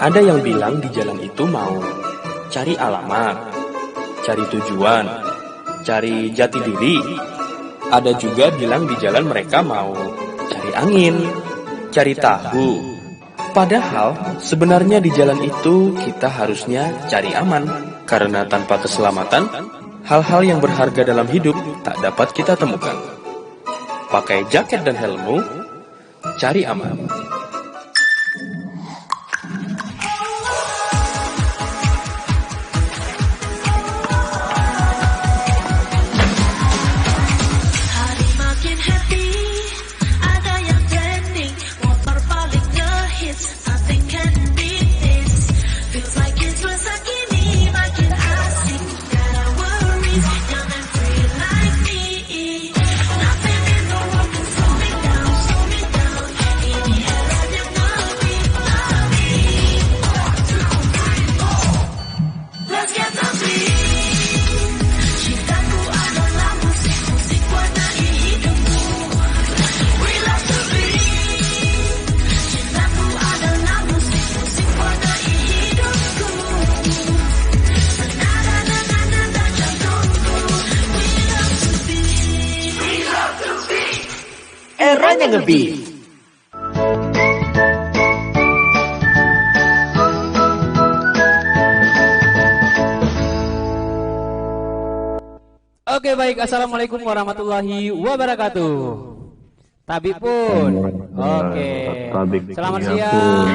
Ada yang bilang di jalan itu mau cari alamat, cari tujuan, cari jati diri. Ada juga bilang di jalan mereka mau cari angin, cari tahu. Padahal sebenarnya di jalan itu kita harusnya cari aman. Karena tanpa keselamatan, hal-hal yang berharga dalam hidup tak dapat kita temukan. Pakai jaket dan helmmu, cari aman. Hari makin happy, ada yang trending, motor paling ngehits, nothing can beat this. Feels like it's masa kini makin asik, gotta worry, young and free like me. Nothing in the world can slow me down, slow me down. Ini era yang lebih lari. 1, 2, 3, 4. Let's get lousy. Cintaku adalah musik, musik warnai hidupku. We love to be. Cintaku adalah musik, musik warnai hidupku. Senada dengan nada jantungku. We love to be. We love to be. Eranya ngebeat. Oke baik, assalamualaikum warahmatullahi wabarakatuh. Tabib pun. Oke. Selamat siang.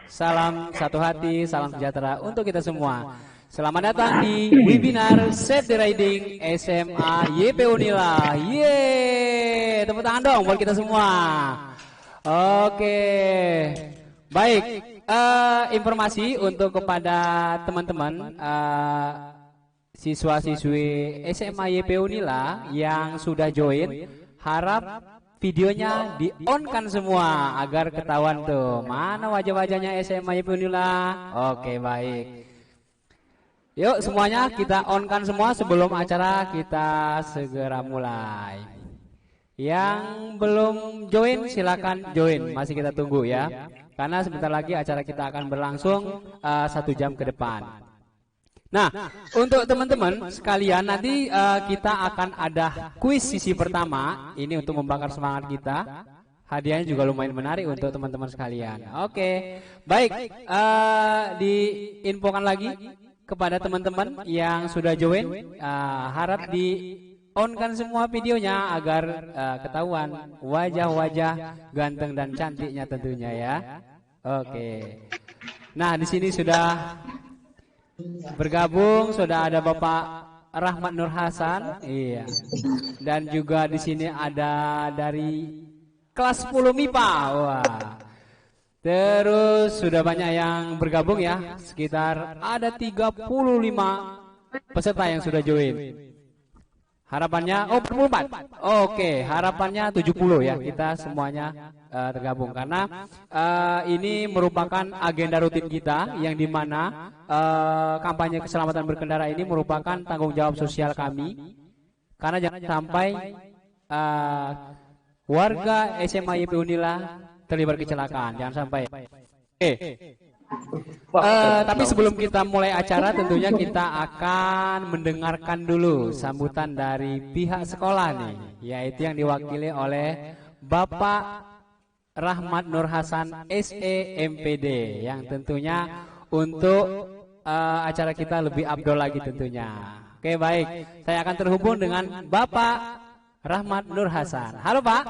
Salam satu hati, salam sejahtera untuk kita semua. Selamat datang di webinar Set the Riding SMA YP Unila. Yeay, tepuk tangan dong buat kita semua. Oke. Baik, informasi untuk kepada teman-teman siswa-siswi SMA YP Unila yang sudah join, harap videonya di-on-kan semua agar ketahuan tuh mana wajah-wajahnya SMA YP Unila. Oke, baik. Yuk semuanya kita on-kan semua sebelum acara kita segera mulai. Yang belum join silakan join, masih kita tunggu ya. Karena sebentar lagi acara kita akan berlangsung 1 jam ke depan. Nah, untuk teman-teman sekalian nanti kita akan ada kuis sisi pertama. Ini untuk membakar semangat kita. Hadiahnya juga lumayan menarik untuk teman-teman sekalian. Oke, baik. Diinfokan lagi kepada teman-teman yang sudah join. Harap di on-kan semua videonya agar ketahuan wajah-wajah ganteng dan cantiknya tentunya ya. Oke. Nah, di sini sudah bergabung, sudah ada Bapak Rahmat Nur Hasan, iya. Dan juga di sini ada dari kelas 10 MIPA. Wah. Terus sudah banyak yang bergabung ya, sekitar ada 35 peserta yang sudah join. Harapannya 44. Oke, harapannya 70 ya, kita semuanya tergabung karena ini merupakan agenda rutin kita yang dimana kampanye keselamatan berkendara ini merupakan tanggung jawab sosial kami karena jangan sampai warga SMA YP Unila terlibat kecelakaan, jangan sampai. Oke. Tapi sebelum kita mulai acara tentunya kita akan mendengarkan dulu sambutan dari pihak sekolah nih, yaitu yang diwakili oleh Bapak Rahmat Nur Hasan SE MPD yang tentunya untuk acara kita lebih afdol lagi tentunya. Oke, baik, saya akan terhubung dengan Bapak Rahmat Nur Hasan. Halo Pak.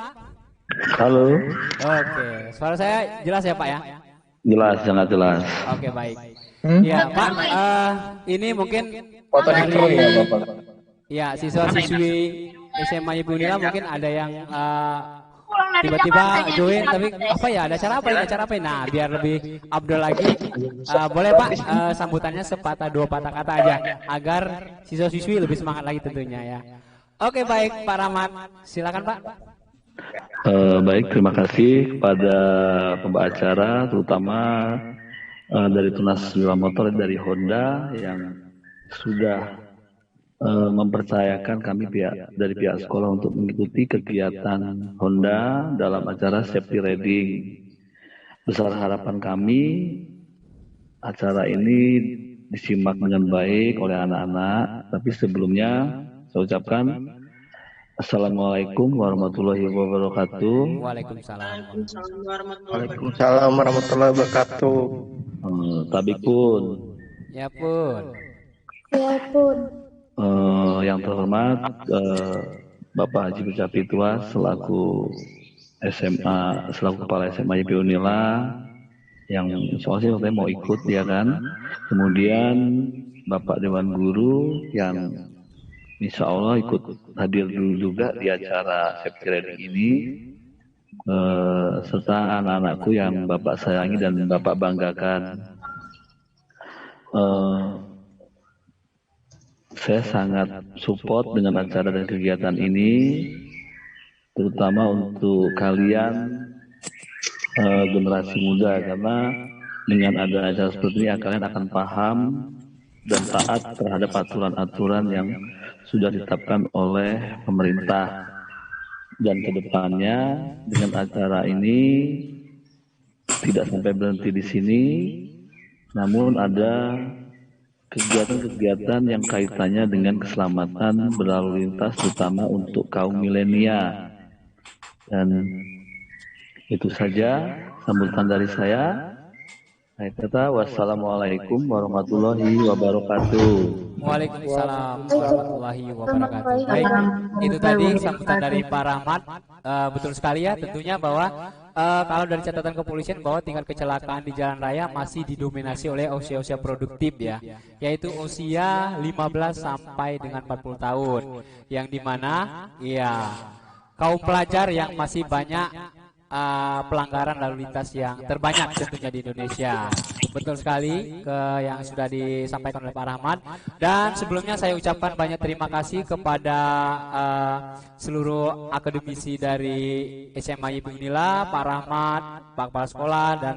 Halo. Oke, suara saya jelas ya Pak ya? Jelas, sangat jelas. Oke, baik. Ya Pak, ini mungkin Foto di kru ya Bapak. ya siswa-siswi SMA YP Unila mungkin ada yang tiba-tiba join tapi apa ya, ada acara apa ini, acara apa ini? Nah, biar lebih afdol lagi boleh Pak sambutannya sepatah dua patah kata aja agar siswa-siswi lebih semangat lagi tentunya ya. Oke, baik Pak Rahmat, silakan Pak. Baik, terima kasih kepada pembawa acara, terutama dari Tunas Sepeda Motor dari Honda yang sudah mempercayakan kami dari pihak sekolah untuk mengikuti kegiatan Honda dalam acara safety riding. Besar harapan kami acara ini disimak dengan baik oleh anak-anak. Tapi sebelumnya saya ucapkan Assalamualaikum warahmatullahi wabarakatuh. Waalaikumsalam. Waalaikumsalam warahmatullahi wabarakatuh. Tabikun. Ya pun. Yang terhormat Bapak Haji Becapi Tua selaku Kepala SMA YP Unila yang soalnya katanya mau ikut ya kan. Kemudian Bapak Dewan Guru yang insya Allah ikut hadir dulu juga di acara safety riding ini, serta anak-anakku yang Bapak sayangi dan Bapak banggakan. Saya sangat support dengan acara dan kegiatan ini, terutama untuk kalian generasi muda, karena dengan ada acara seperti ini kalian akan paham dan taat terhadap aturan-aturan yang sudah ditetapkan oleh pemerintah. Dan kedepannya dengan acara ini tidak sampai berhenti di sini, namun ada kegiatan-kegiatan yang kaitannya dengan keselamatan berlalu lintas, terutama untuk kaum milenial. Dan itu saja sambutan dari saya. Saya kata wassalamualaikum warahmatullahi wabarakatuh. Waalaikumsalam warahmatullahi wabarakatuh. Baik, itu tadi sambutan dari Pak Rahmat. Betul sekali ya, tentunya bahwa kalau dari catatan kepolisian bahwa tingkat kecelakaan di jalan raya masih didominasi oleh usia-usia produktif ya, yaitu usia 15 sampai dengan 40 tahun, yang dimana ya kaum pelajar yang masih banyak pelanggaran lalu lintas yang terbanyak tentunya di Indonesia. Betul sekali yang sudah disampaikan oleh Pak Rahmat. Dan sebelumnya saya ucapkan banyak terima kasih kepada seluruh akademisi dari SMA YP Unila, Pak Rahmat, Pak Kepala Sekolah, dan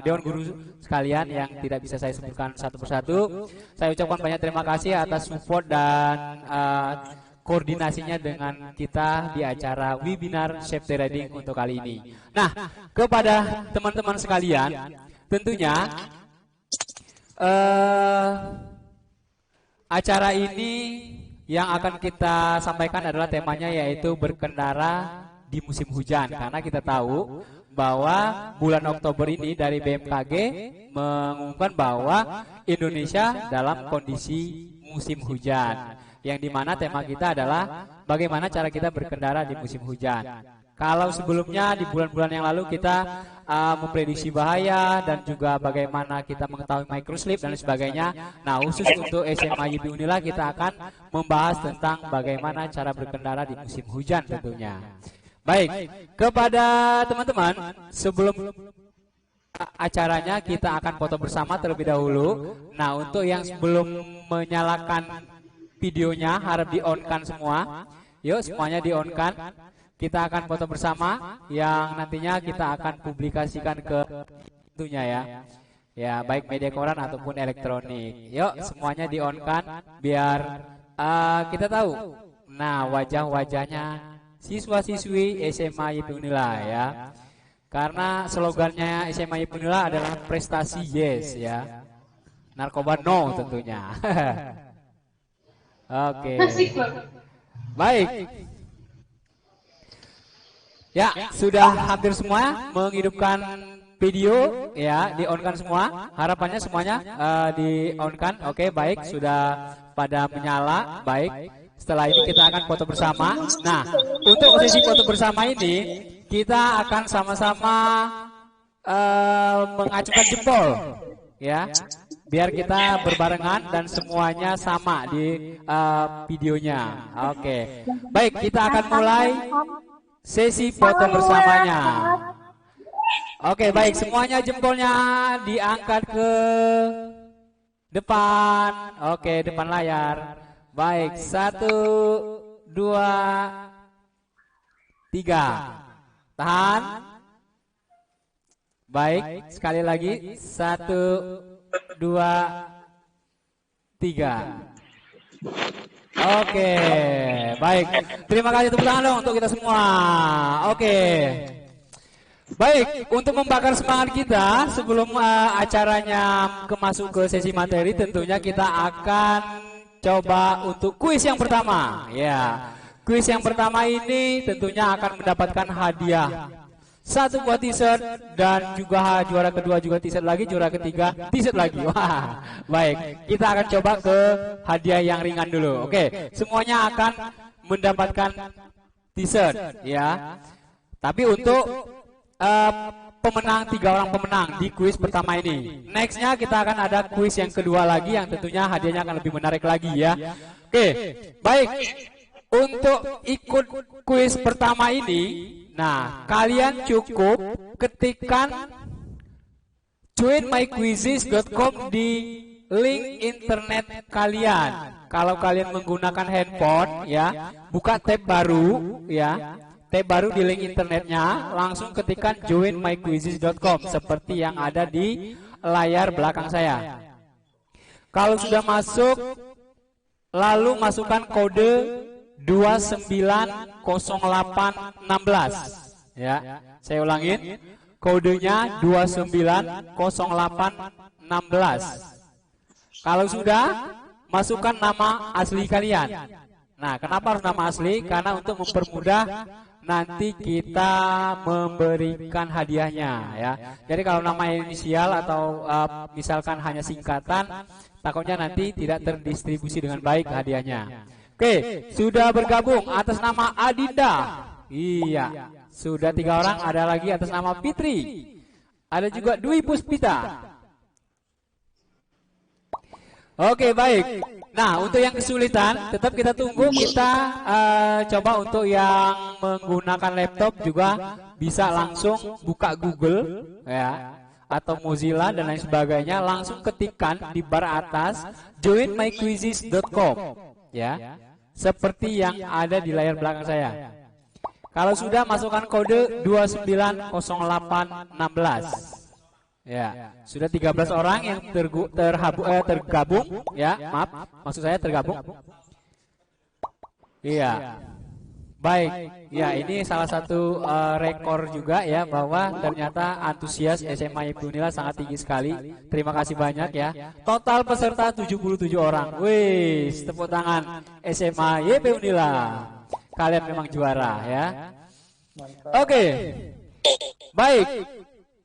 Dewan Guru sekalian yang tidak bisa saya sebutkan satu persatu. Saya ucapkan banyak terima kasih atas support dan koordinasinya dengan kita di acara webinar safety riding untuk kali ini. Nah, kepada teman-teman sekalian, tentunya acara ini yang akan kita sampaikan adalah temanya yaitu berkendara di musim hujan. Karena kita tahu bahwa bulan Oktober ini dari BMKG mengumumkan bahwa Indonesia dalam kondisi musim hujan, yang dimana tema kita adalah bagaimana cara kita berkendara di musim hujan. Kalau sebelumnya di bulan-bulan yang lalu kita memprediksi bahaya dan juga bagaimana kita mengetahui microslip dan sebagainya. Nah, khusus untuk SMA YP Unila kita akan membahas tentang bagaimana cara berkendara di musim hujan tentunya. Baik, kepada teman-teman sebelum acaranya kita akan foto bersama terlebih dahulu. Nah, untuk yang belum menyalakan videonya harap di-on-kan semua. Yuk semuanya di-on-kan. Kita akan foto bersama yang nantinya kita akan publikasikan ke itunya ya. Ya, baik media koran ataupun elektronik. Yuk semuanya di-on-kan biar kita tahu. Nah, wajah-wajahnya siswa-siswi SMA YP Unila ya. Karena slogannya SMA YP Unila adalah prestasi yes ya. Narkoba no tentunya. Oke. Baik. Ya, sudah hampir semua menghidupkan video ya, di-on-kan semua. Harapannya semuanya di-on-kan. Oke, baik, sudah pada menyala. Baik. Setelah ini kita akan foto bersama. Nah, untuk sesi foto bersama ini kita akan sama-sama mengacungkan jempol ya. Biar kita berbarengan dan semuanya sama di videonya. Oke. Baik, kita akan mulai sesi foto bersamanya. Oke, baik, semuanya jempolnya diangkat ke depan. Oke, depan layar. Baik, 1, 2, 3. Tahan. Baik, sekali lagi. 1, 2, 3. Oke, baik. Terima kasih tepuk tangan dong untuk kita semua. Oke. Baik, untuk membakar semangat kita sebelum acaranya masuk ke sesi materi, tentunya kita akan coba untuk kuis yang pertama. Ya, kuis yang pertama ini tentunya akan mendapatkan hadiah. Satu buah t-shirt dan juga juara kedua juga t-shirt lagi, juara ketiga t-shirt lagi. Wah, baik. Kita akan coba ke hadiah yang ringan dulu. Oke, semuanya akan mendapatkan t-shirt, ya. Tapi untuk pemenang, 3 orang pemenang di kuis pertama ini. Nextnya kita akan ada kuis yang kedua lagi yang tentunya hadiahnya akan lebih menarik lagi ya. Oke, baik. Untuk ikut kuis pertama ini, nah kalian cukup ketikkan joinmyquizzes.com di link internet kalian. Kalau kalian menggunakan handphone ya, buka tab baru ya. Tab baru di link internetnya, langsung ketikkan joinmyquizzes.com seperti yang ada di layar belakang saya. Kalau sudah masuk, lalu masukkan kode 290816. Ya, saya ulangin, kodenya 290816. Kalau sudah, masukkan nama asli kalian. Nah, kenapa harus nama asli? Karena untuk mempermudah nanti kita memberikan hadiahnya ya. Jadi kalau nama inisial atau misalkan hanya singkatan, takutnya nanti tidak terdistribusi dengan baik hadiahnya. Oke, sudah bergabung atas nama Adinda. Iya, sudah 3 orang. Ada lagi atas nama Fitri. Ada juga Dwi Puspita. Oke, baik. Nah, untuk yang kesulitan, tetap kita tunggu. Kita coba untuk yang menggunakan laptop juga bisa langsung buka Google ya, atau Mozilla dan lain sebagainya. Langsung ketikkan di bar atas joinmyquizzes.com ya, seperti yang ada di layar belakang saya. Kalau sudah, masukkan kode 290816. Ya, sudah 13 orang yang tergabung ya, maaf, maksud saya tergabung. Iya. Baik. Ya, ini salah satu rekor juga ya, bahwa ternyata antusias SMA Ibnu Unila sangat tinggi sekali. Terima kasih banyak ya. Total peserta 77 orang. Wih, tepuk tangan SMA YP Unila. Kalian memang juara ya. Oke. Baik.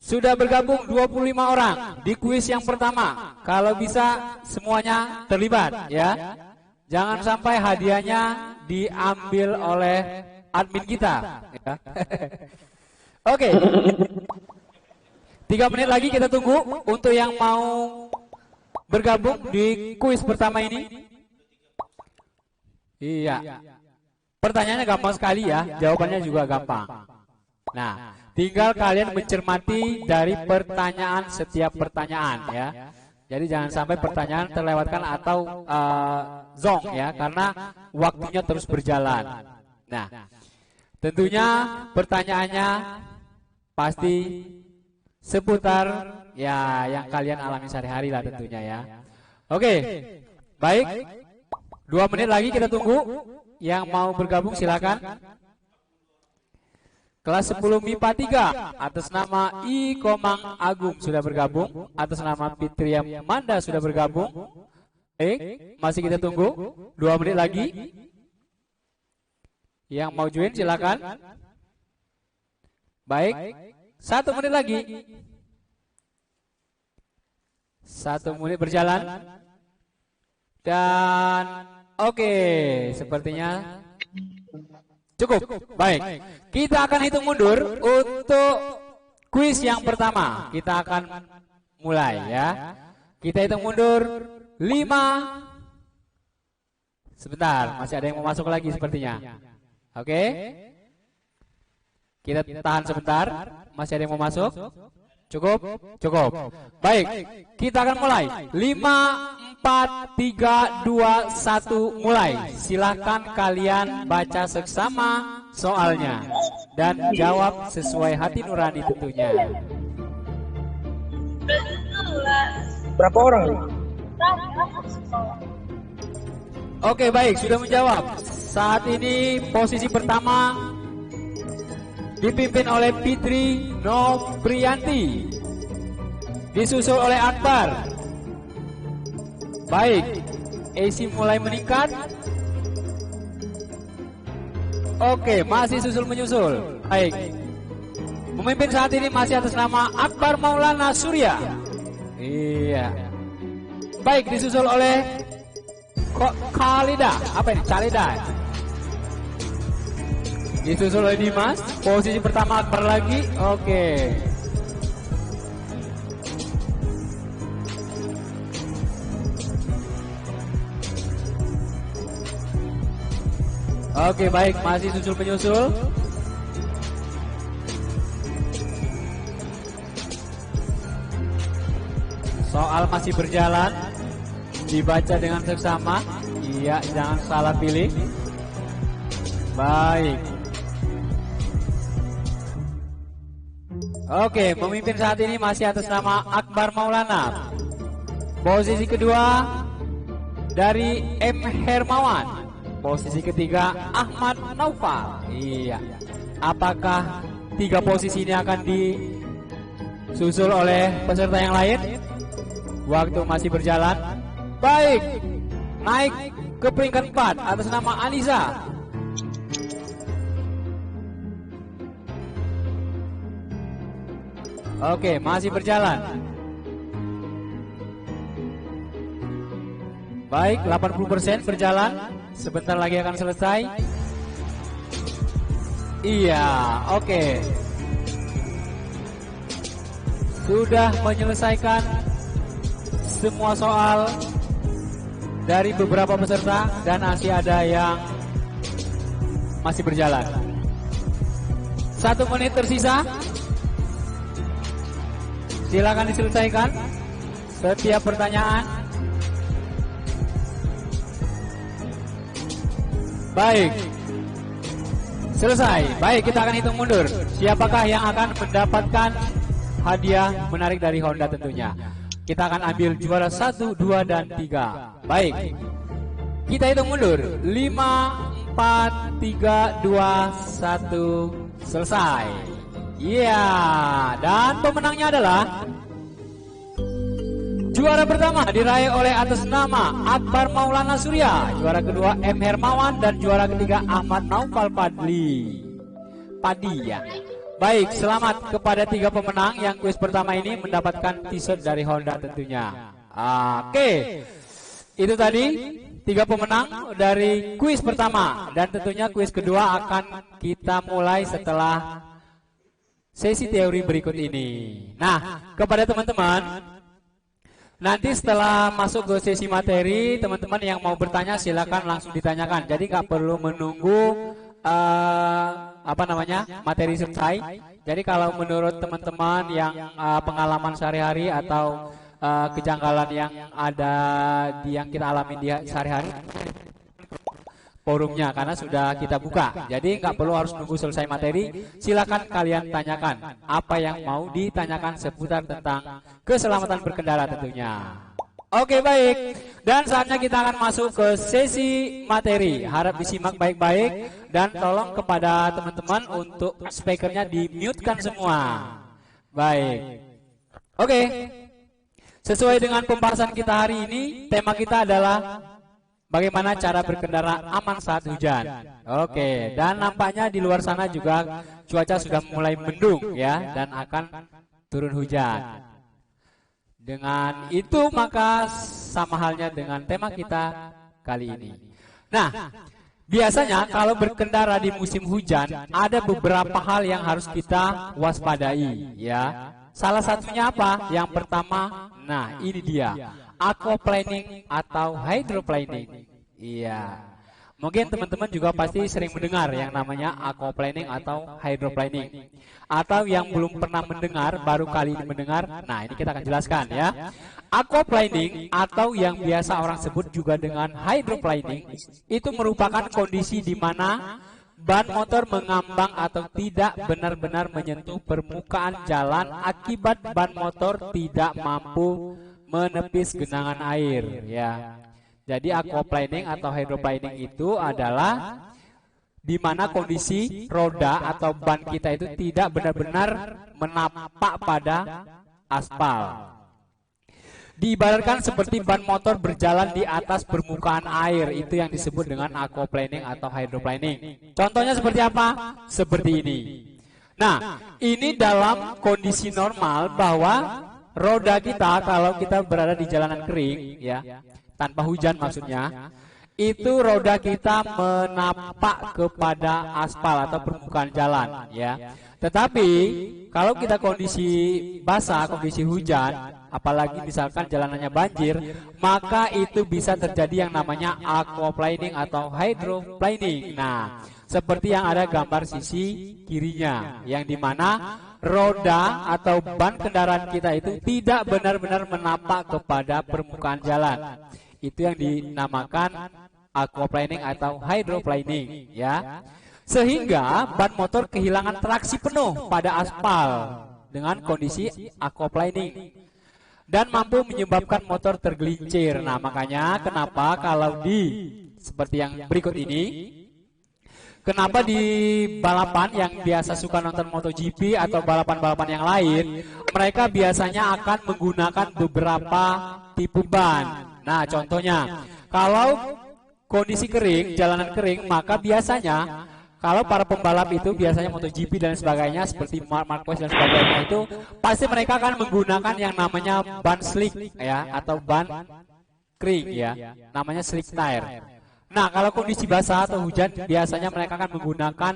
Sudah bergabung 25 orang di kuis yang pertama. Kalau bisa semuanya terlibat ya. Jangan sampai hadiahnya diambil oleh admin kita ya. Oke. 3 menit lagi kita tunggu untuk yang mau bergabung di kuis pertama ini. Iya. Pertanyaannya gampang sekali ya, jawabannya juga gampang. Nah, tinggal kalian mencermati dari pertanyaan, setiap pertanyaan ya. Jadi jangan sampai pertanyaan terlewatkan atau zonk ya, karena waktunya terus berjalan. Nah, tentunya pertanyaannya pasti seputar ya yang kalian alami sehari-hari lah tentunya ya. Oke, baik. 2 menit lagi kita tunggu. Yang mau bergabung silakan. Kelas 10 MIPA 3 atas nama I Komang Agung sudah bergabung, atas nama Fitria Manda sudah bergabung. Masih kita tunggu 2 menit lagi. Yang mau join silakan. Baik, 1 menit lagi. 1 menit berjalan. Dan oke, sepertinya cukup. Baik, kita akan hitung mundur untuk kuis yang pertama. Kita akan mulai ya. Kita hitung mundur 5. Sebentar, masih ada yang mau masuk lagi sepertinya. Oke. Kita tahan sebentar. Masih ada yang mau masuk? Cukup? Cukup. Baik, kita akan mulai. 5, 4, 3, 2, 1, mulai. Silakan kalian baca seksama soalnya dan jawab sesuai hati nurani tentunya. Berapa orang? Oke, baik, sudah menjawab. Saat ini posisi pertama dipimpin oleh Fitri Noprianti, disusul oleh Akbar. Baik, AC mulai meningkat. Oke, masih susul menyusul. Baik, memimpin saat ini masih atas nama Akbar Maulana Surya. Iya. Baik, disusul oleh Khalida. Apa ini? Khalida. Disusul oleh Dimas. Posisi pertama Akbar lagi. Oke. Oke, baik, masih susul penyusul. Soal masih berjalan, dibaca dengan seksama. Iya, jangan salah pilih. Baik. Oke, pemimpin saat ini masih atas nama Akbar Maulana. Posisi kedua dari M. Hermawan. Posisi ketiga Ahmad Naufal. Iya. Apakah 3 posisi ini akan disusul oleh peserta yang lain? Waktu masih berjalan. Baik, naik ke peringkat 4 atas nama Anissa. Oke, masih berjalan. Baik, 80% berjalan. Sebentar lagi akan selesai. Iya, oke. Sudah menyelesaikan semua soal dari beberapa peserta dan masih ada yang masih berjalan. 1 menit tersisa. Silakan diselesaikan setiap pertanyaan. Baik, selesai. Baik, kita akan hitung mundur. Siapakah yang akan mendapatkan hadiah menarik dari Honda tentunya. Kita akan ambil juara 1, 2, dan 3. Baik, kita hitung mundur. 5, 4, 3, 2, 1. Selesai. Iya, dan pemenangnya adalah juara pertama diraih oleh atas nama Akbar Maulana Surya, juara kedua M. Hermawan, dan juara ketiga Ahmad Naufal Padi ya. Baik, selamat kepada 3 pemenang yang kuis pertama ini mendapatkan t-shirt dari Honda tentunya. Oke, itu tadi 3 pemenang dari kuis pertama, dan tentunya kuis kedua akan kita mulai setelah sesi teori berikut ini. Nah, kepada teman-teman, nanti setelah masuk ke sesi materi, teman-teman yang mau bertanya silakan langsung ditanyakan. Jadi nggak perlu menunggu materi selesai. Jadi kalau menurut teman-teman yang pengalaman sehari-hari atau kejanggalan yang ada yang kita alami di sehari-hari, forumnya karena sudah kita buka. Jadi nggak perlu harus nunggu selesai materi. Silakan kalian tanyakan apa yang mau ditanyakan seputar tentang keselamatan berkendara tentunya. Oke, baik. Dan saatnya kita akan masuk ke sesi materi. Harap disimak baik-baik dan tolong kepada teman-teman untuk speakernya di-mute-kan semua. Baik. Oke. Sesuai dengan pembahasan kita hari ini, tema kita adalah bagaimana cara berkendara aman saat hujan. Oke, dan nampaknya di luar sana juga cuaca sudah mulai mendung ya, dan akan turun hujan. Dengan itu maka sama halnya dengan tema kita kali ini. Nah, biasanya kalau berkendara di musim hujan ada beberapa hal yang harus kita waspadai ya. Salah satunya apa? Yang pertama, nah ini dia, aquaplaning atau hydroplaning. Iya. Mungkin teman-teman juga pasti sering mendengar yang namanya aquaplaning atau hydroplaning. Atau yang belum pernah mendengar, baru kali ini mendengar, nah ini kita akan jelaskan ya. Aquaplaning atau yang biasa orang sebut juga dengan hydroplaning itu merupakan kondisi di mana ban motor mengambang atau tidak benar-benar menyentuh permukaan jalan akibat ban motor tidak mampu menepis genangan air ya. Jadi aquaplaning atau hydroplaning itu adalah di mana kondisi roda atau ban kita itu tidak benar-benar menapak pada aspal. Diibaratkan seperti ban motor berjalan di atas permukaan air, itu yang disebut dengan aquaplaning atau hydroplaning. Contohnya seperti apa? Seperti ini. Nah, ini dalam kondisi normal bahwa roda kita kalau kita berada di jalanan kering, ya, tanpa hujan maksudnya, itu roda kita menapak kepada aspal atau permukaan jalan, ya. Tetapi kalau kita kondisi basah, kondisi hujan, apalagi misalkan jalanannya banjir, maka itu bisa terjadi yang namanya aquaplaning atau hydroplaning. Nah, seperti yang ada gambar sisi kirinya, yang dimana roda atau ban kendaraan kita itu tidak benar-benar menapak kepada permukaan jalan. Itu yang dinamakan aquaplaning atau hydroplaning, ya. Sehingga ban motor kehilangan traksi penuh pada aspal dengan kondisi aquaplaning dan mampu menyebabkan motor tergelincir. Nah, makanya kenapa kalau seperti yang berikut ini, kenapa di balapan yang biasa suka nonton MotoGP atau balapan-balapan yang lain, mereka biasanya akan menggunakan beberapa tipe ban. Nah, contohnya, kalau kondisi kering, jalanan kering, maka biasanya kalau para pembalap itu biasanya MotoGP dan sebagainya seperti Marquez dan sebagainya itu pasti mereka akan menggunakan yang namanya ban slick, ya, atau ban kering, ya, namanya slick tire. Nah, kalau kondisi basah atau hujan biasanya mereka akan menggunakan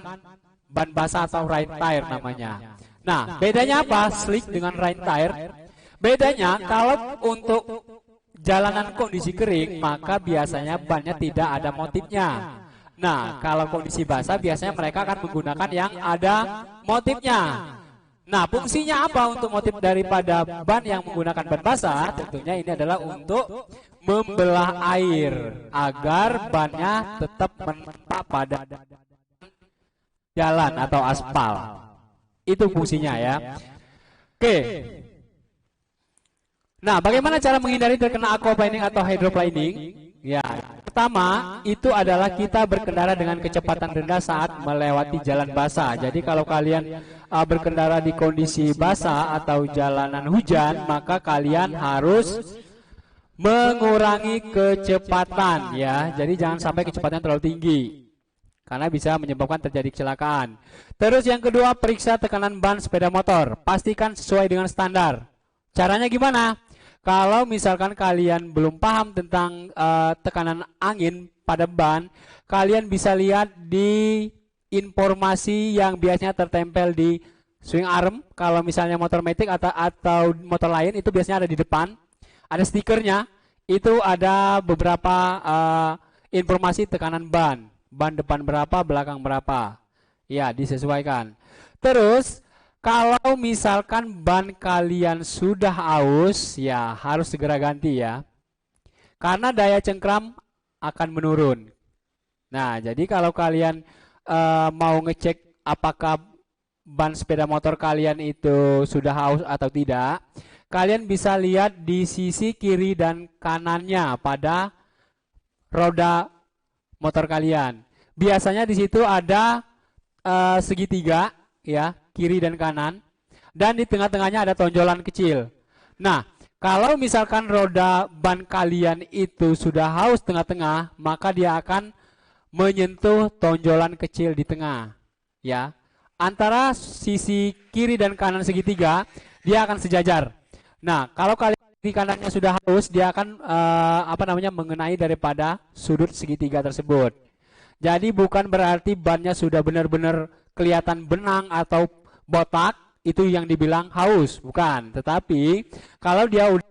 ban basah atau rain tire namanya. Nah, bedanya apa slick dengan rain tire? Bedanya kalau untuk jalanan kondisi kering maka biasanya bannya tidak ada motifnya. Nah, kalau kondisi basah biasanya mereka akan menggunakan yang ada motifnya. Nah, fungsinya apa untuk motif daripada ban yang menggunakan ban basah? Tentunya ini adalah untuk membelah air agar bannya tetap menetap pada jalan atau aspal. Itu fungsinya, ya. Oke. Nah, bagaimana cara menghindari terkena aquaplaning atau hydroplaning? Ya, pertama itu adalah kita berkendara dengan kecepatan rendah saat melewati jalan basah. Jadi kalau kalian berkendara di kondisi basah atau jalanan hujan, maka kalian harus mengurangi kecepatan, ya. Jadi jangan sampai kecepatan terlalu tinggi karena bisa menyebabkan terjadi kecelakaan. Terus yang kedua, periksa tekanan ban sepeda motor. Pastikan sesuai dengan standar. Caranya gimana? Kalau misalkan kalian belum paham tentang tekanan angin pada ban, kalian bisa lihat di informasi yang biasanya tertempel di swing arm. Kalau misalnya motor matic atau motor lain itu biasanya ada di depan, ada stikernya. Itu ada beberapa informasi tekanan ban depan berapa, belakang berapa, ya, disesuaikan. Terus kalau misalkan ban kalian sudah aus, ya harus segera ganti, ya. Karena daya cengkram akan menurun. Nah, jadi kalau kalian mau ngecek apakah ban sepeda motor kalian itu sudah aus atau tidak, kalian bisa lihat di sisi kiri dan kanannya pada roda motor kalian. Biasanya di situ ada segitiga, ya, kiri dan kanan, dan di tengah-tengahnya ada tonjolan kecil. Nah, kalau misalkan roda ban kalian itu sudah haus tengah-tengah, maka dia akan menyentuh tonjolan kecil di tengah, ya. Antara sisi kiri dan kanan segitiga, dia akan sejajar. Nah, kalau kalian di kanannya sudah haus, dia akan mengenai daripada sudut segitiga tersebut. Jadi bukan berarti bannya sudah benar-benar kelihatan benang atau botak, itu yang dibilang haus, bukan. Tetapi kalau dia udah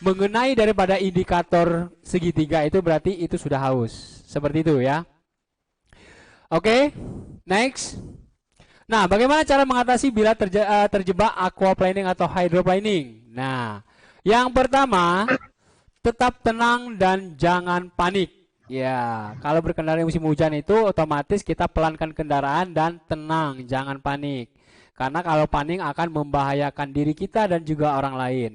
mengenai daripada indikator segitiga, itu berarti itu sudah haus. Seperti itu, ya. Oke, next. Nah, bagaimana cara mengatasi bila terjebak aquaplaning atau hydroplaning? Nah, yang pertama, tetap tenang dan jangan panik. Ya, kalau berkendara musim hujan itu otomatis kita pelankan kendaraan dan tenang, jangan panik. Karena kalau panik akan membahayakan diri kita dan juga orang lain.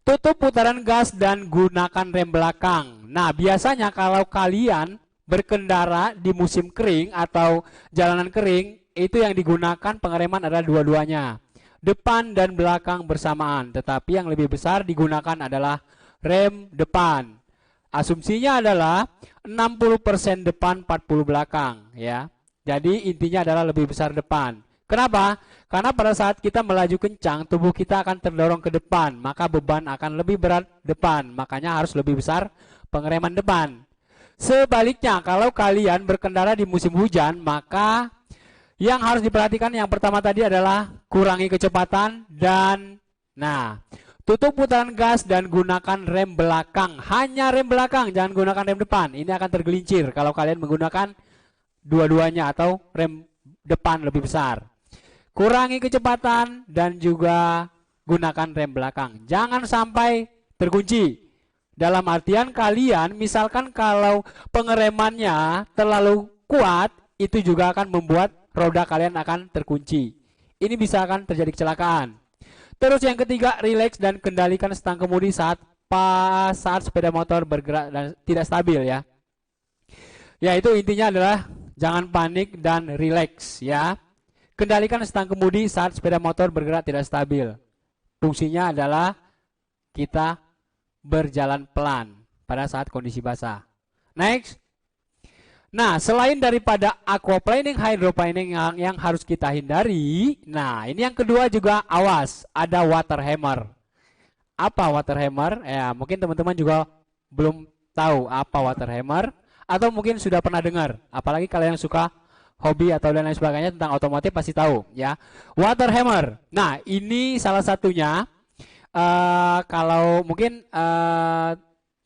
Tutup putaran gas dan gunakan rem belakang. Nah, biasanya kalau kalian berkendara di musim kering atau jalanan kering, itu yang digunakan pengereman adalah dua-duanya, depan dan belakang bersamaan. Tetapi yang lebih besar digunakan adalah rem depan. Asumsinya adalah 60% depan, 40 belakang, ya. Jadi intinya adalah lebih besar depan. Kenapa? Karena pada saat kita melaju kencang, tubuh kita akan terdorong ke depan, maka beban akan lebih berat depan, makanya harus lebih besar pengereman depan. Sebaliknya, kalau kalian berkendara di musim hujan, maka yang harus diperhatikan yang pertama tadi adalah kurangi kecepatan dan tutup putaran gas dan gunakan rem belakang. Hanya rem belakang, jangan gunakan rem depan. Ini akan tergelincir kalau kalian menggunakan dua-duanya atau rem depan lebih besar. Kurangi kecepatan dan juga gunakan rem belakang. Jangan sampai terkunci. Dalam artian kalian, misalkan kalau pengeremannya terlalu kuat, itu juga akan membuat roda kalian akan terkunci. Ini bisa akan terjadi kecelakaan. Terus yang ketiga, rileks dan kendalikan stang kemudi saat sepeda motor bergerak dan tidak stabil, ya. Ya, itu intinya adalah jangan panik dan rileks, ya. Kendalikan stang kemudi saat sepeda motor bergerak tidak stabil. Fungsinya adalah kita berjalan pelan pada saat kondisi basah. Next. Nah, selain daripada aquaplaning, hydroplaning yang harus kita hindari, nah ini yang kedua juga awas, ada water hammer. Apa water hammer? Ya, mungkin teman-teman juga belum tahu apa water hammer, atau mungkin sudah pernah dengar. Apalagi kalau yang suka hobi atau dan lain sebagainya tentang otomotif pasti tahu, ya. Water hammer. Nah, ini salah satunya. Kalau mungkin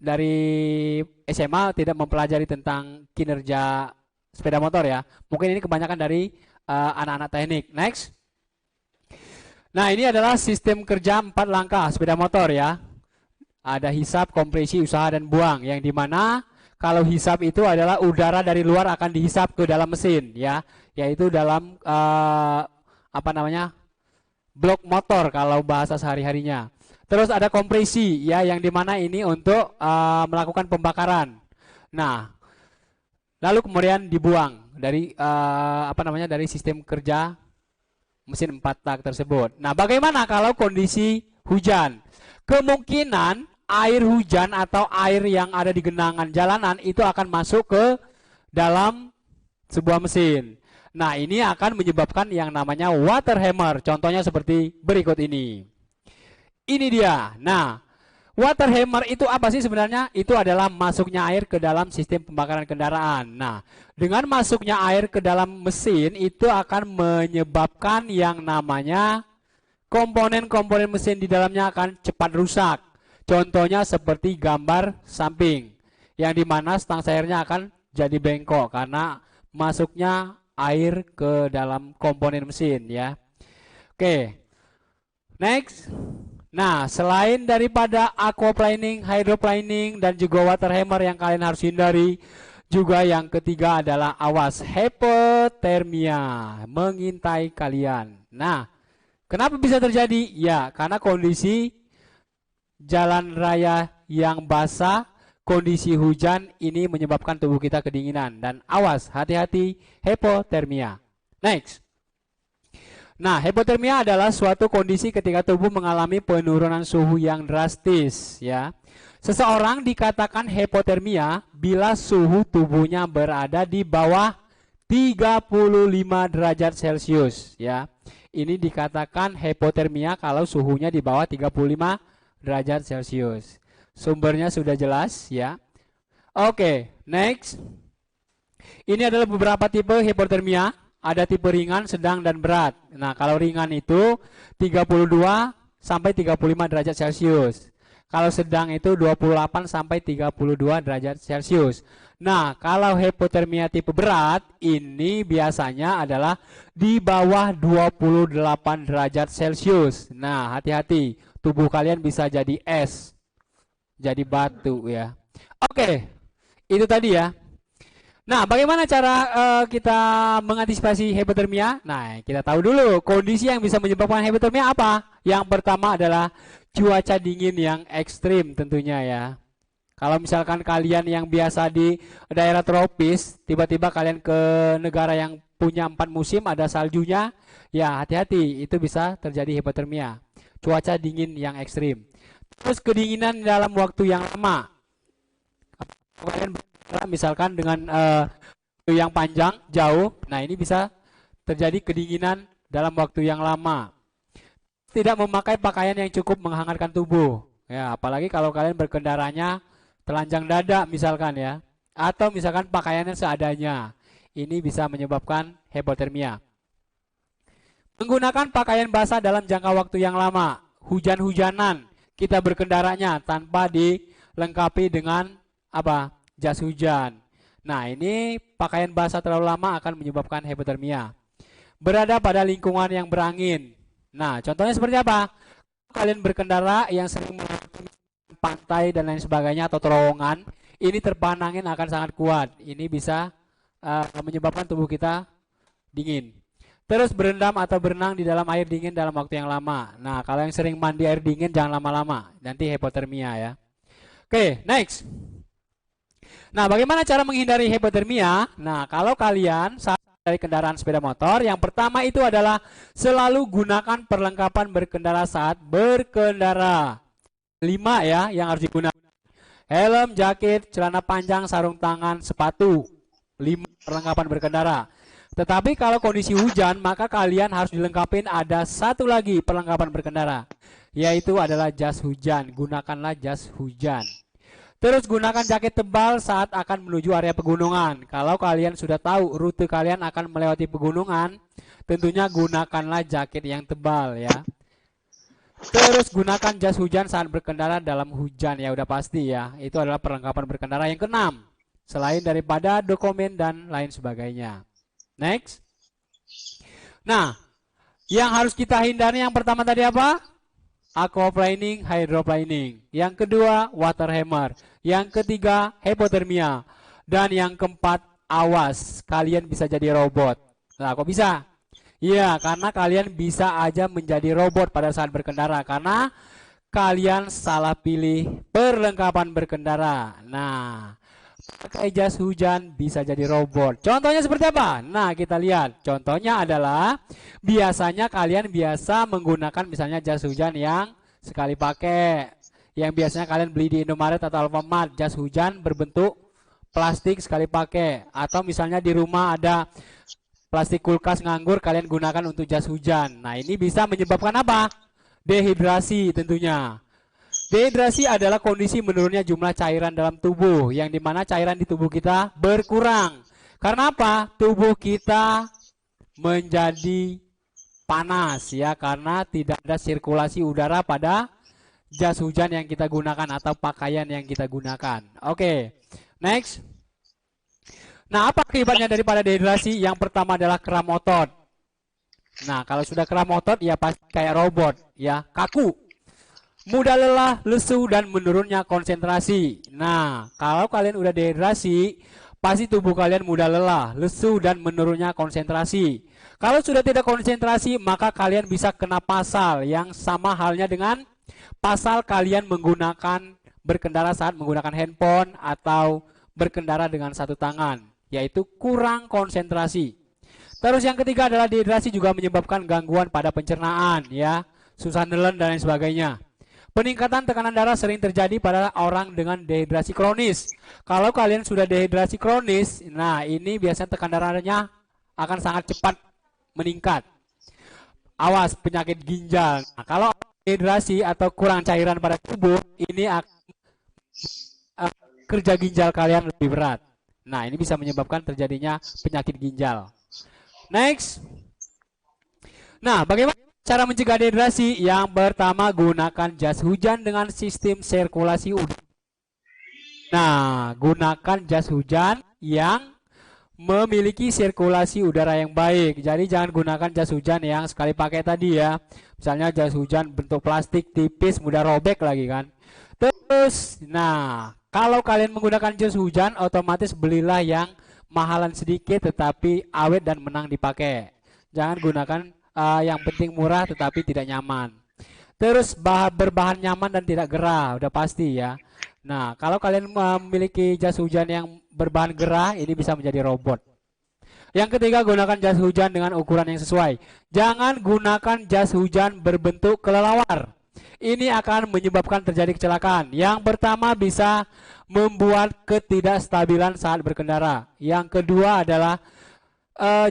dari SMA tidak mempelajari tentang kinerja sepeda motor, ya. Mungkin ini kebanyakan dari anak-anak teknik. Next. Nah, ini adalah sistem kerja 4 langkah sepeda motor, ya. Ada hisap, kompresi, usaha, dan buang. Yang dimana kalau hisap itu adalah udara dari luar akan dihisap ke dalam mesin, ya. Yaitu dalam blok motor kalau bahasa sehari-harinya. Terus ada kompresi, ya, yang dimana ini untuk melakukan pembakaran. Nah, lalu kemudian dibuang dari dari sistem kerja mesin 4 tak tersebut. Nah, bagaimana kalau kondisi hujan? Kemungkinan air hujan atau air yang ada di genangan jalanan itu akan masuk ke dalam sebuah mesin. Nah, ini akan menyebabkan yang namanya water hammer. Contohnya seperti berikut ini. Ini dia. Nah, water hammer itu apa sih sebenarnya? Itu adalah masuknya air ke dalam sistem pembakaran kendaraan. Nah, dengan masuknya air ke dalam mesin itu akan menyebabkan yang namanya komponen-komponen mesin di dalamnya akan cepat rusak. Contohnya seperti gambar samping, yang dimana stang seirnya akan jadi bengkok karena masuknya air ke dalam komponen mesin, ya. Oke, next. Nah, selain daripada aquaplaning, hydroplaning, dan juga water hammer yang kalian harus hindari, juga yang ketiga adalah awas hipotermia mengintai kalian. Nah, kenapa bisa terjadi? Ya, karena kondisi jalan raya yang basah, kondisi hujan ini menyebabkan tubuh kita kedinginan. Dan awas, hati-hati hipotermia. Next. Nah, hipotermia adalah suatu kondisi ketika tubuh mengalami penurunan suhu yang drastis, ya. Seseorang dikatakan hipotermia bila suhu tubuhnya berada di bawah 35 derajat Celcius, ya. Ini dikatakan hipotermia kalau suhunya di bawah 35 derajat Celcius. Sumbernya sudah jelas, ya. Oke, next. Ini adalah beberapa tipe hipotermia. Ada tipe ringan, sedang, dan berat. Nah, kalau ringan itu 32 sampai 35 derajat Celcius. Kalau sedang itu 28 sampai 32 derajat Celcius. Nah, kalau hipotermia tipe berat ini biasanya adalah di bawah 28 derajat Celcius. Nah, hati-hati, tubuh kalian bisa jadi es, jadi batu, ya. Oke, itu tadi, ya. Nah, bagaimana cara kita mengantisipasi hipotermia? Nah, kita tahu dulu kondisi yang bisa menyebabkan hipotermia apa. Yang pertama adalah cuaca dingin yang ekstrim tentunya, ya. Kalau misalkan kalian yang biasa di daerah tropis, tiba-tiba kalian ke negara yang punya 4 musim, ada saljunya, ya hati-hati, itu bisa terjadi hipotermia. Cuaca dingin yang ekstrim. Terus kedinginan dalam waktu yang lama. Kalian misalkan dengan waktu yang panjang, jauh, nah ini bisa terjadi kedinginan dalam waktu yang lama. Tidak memakai pakaian yang cukup menghangatkan tubuh. Ya, apalagi kalau kalian berkendaranya telanjang dada misalkan ya, atau misalkan pakaiannya seadanya, ini bisa menyebabkan hipotermia. Menggunakan pakaian basah dalam jangka waktu yang lama, hujan-hujanan, kita berkendaranya tanpa dilengkapi dengan apa? Jas hujan. Nah, ini pakaian basah terlalu lama akan menyebabkan hipotermia. Berada pada lingkungan yang berangin. Nah, contohnya seperti apa? Kalian berkendara yang sering melewati pantai dan lain sebagainya atau terowongan, ini terpaan angin akan sangat kuat. Ini bisa menyebabkan tubuh kita dingin. Terus berendam atau berenang di dalam air dingin dalam waktu yang lama. Nah, kalau yang sering mandi air dingin jangan lama-lama, nanti hipotermia ya. Oke, next. Nah, bagaimana cara menghindari hipotermia? Nah, kalau kalian saat dari kendaraan sepeda motor, yang pertama itu adalah selalu gunakan perlengkapan berkendara saat berkendara. 5 ya yang harus digunakan. Helm, jaket, celana panjang, sarung tangan, sepatu. 5 perlengkapan berkendara. Tetapi kalau kondisi hujan, maka kalian harus dilengkapi ada satu lagi perlengkapan berkendara, yaitu adalah jas hujan. Gunakanlah jas hujan. Terus gunakan jaket tebal saat akan menuju area pegunungan. Kalau kalian sudah tahu rute kalian akan melewati pegunungan, tentunya gunakanlah jaket yang tebal ya. Terus gunakan jas hujan saat berkendara dalam hujan, ya udah pasti ya. Itu adalah perlengkapan berkendara yang keenam. Selain daripada dokumen dan lain sebagainya. Next. Nah, yang harus kita hindari yang pertama tadi apa? Aquaplaning, hydroplaning. Yang kedua, water hammer. Yang ketiga, hipotermia. Dan yang keempat, awas, kalian bisa jadi robot. Nah, kok bisa? Iya, karena kalian bisa aja menjadi robot pada saat berkendara. Karena kalian salah pilih perlengkapan berkendara. Nah, pakai jas hujan bisa jadi robot. Contohnya seperti apa? Nah, kita lihat. Contohnya adalah biasanya kalian biasa menggunakan misalnya jas hujan yang sekali pakai. Yang biasanya kalian beli di Indomaret atau Alfamart. Jas hujan berbentuk plastik sekali pakai. Atau misalnya di rumah ada plastik kulkas nganggur, kalian gunakan untuk jas hujan. Nah, ini bisa menyebabkan apa? Dehidrasi tentunya. Dehidrasi adalah kondisi menurunnya jumlah cairan dalam tubuh, yang dimana cairan di tubuh kita berkurang. Karena apa? Tubuh kita menjadi panas ya, karena tidak ada sirkulasi udara pada jas hujan yang kita gunakan atau pakaian yang kita gunakan. Oke, next. Nah, apa akibatnya daripada dehidrasi? Yang pertama adalah kram otot. Nah, kalau sudah kram otot ya pasti kayak robot ya, kaku. Mudah lelah, lesu, dan menurunnya konsentrasi. Nah, kalau kalian udah dehidrasi, pasti tubuh kalian mudah lelah, lesu, dan menurunnya konsentrasi. Kalau sudah tidak konsentrasi, maka kalian bisa kena pasal yang sama halnya dengan pasal kalian menggunakan berkendara saat menggunakan handphone atau berkendara dengan satu tangan, yaitu kurang konsentrasi. Terus yang ketiga adalah dehidrasi juga menyebabkan gangguan pada pencernaan ya, susah nelen dan lain sebagainya. Peningkatan tekanan darah sering terjadi pada orang dengan dehidrasi kronis. Kalau kalian sudah dehidrasi kronis, nah ini biasanya tekanan darahnya akan sangat cepat meningkat. Awas penyakit ginjal. Nah, kalau dehidrasi atau kurang cairan pada tubuh, ini akan kerja ginjal kalian lebih berat. Nah, ini bisa menyebabkan terjadinya penyakit ginjal. Next. Nah, bagaimana cara mencegah dehidrasi? Yang pertama, gunakan jas hujan dengan sistem sirkulasi udara. Nah, gunakan jas hujan yang memiliki sirkulasi udara yang baik. Jadi jangan gunakan jas hujan yang sekali pakai tadi ya. Misalnya jas hujan bentuk plastik tipis, mudah robek lagi kan. Terus, nah, kalau kalian menggunakan jas hujan, otomatis belilah yang mahalan sedikit tetapi awet dan menang dipakai. Jangan gunakan yang penting murah tetapi tidak nyaman. Terus berbahan nyaman dan tidak gerah, udah pasti ya. Nah, kalau kalian memiliki jas hujan yang berbahan gerah, ini bisa menjadi robot. Yang ketiga, gunakan jas hujan dengan ukuran yang sesuai. Jangan gunakan jas hujan berbentuk kelelawar. Ini akan menyebabkan terjadi kecelakaan. Yang pertama, bisa membuat ketidakstabilan saat berkendara. Yang kedua adalah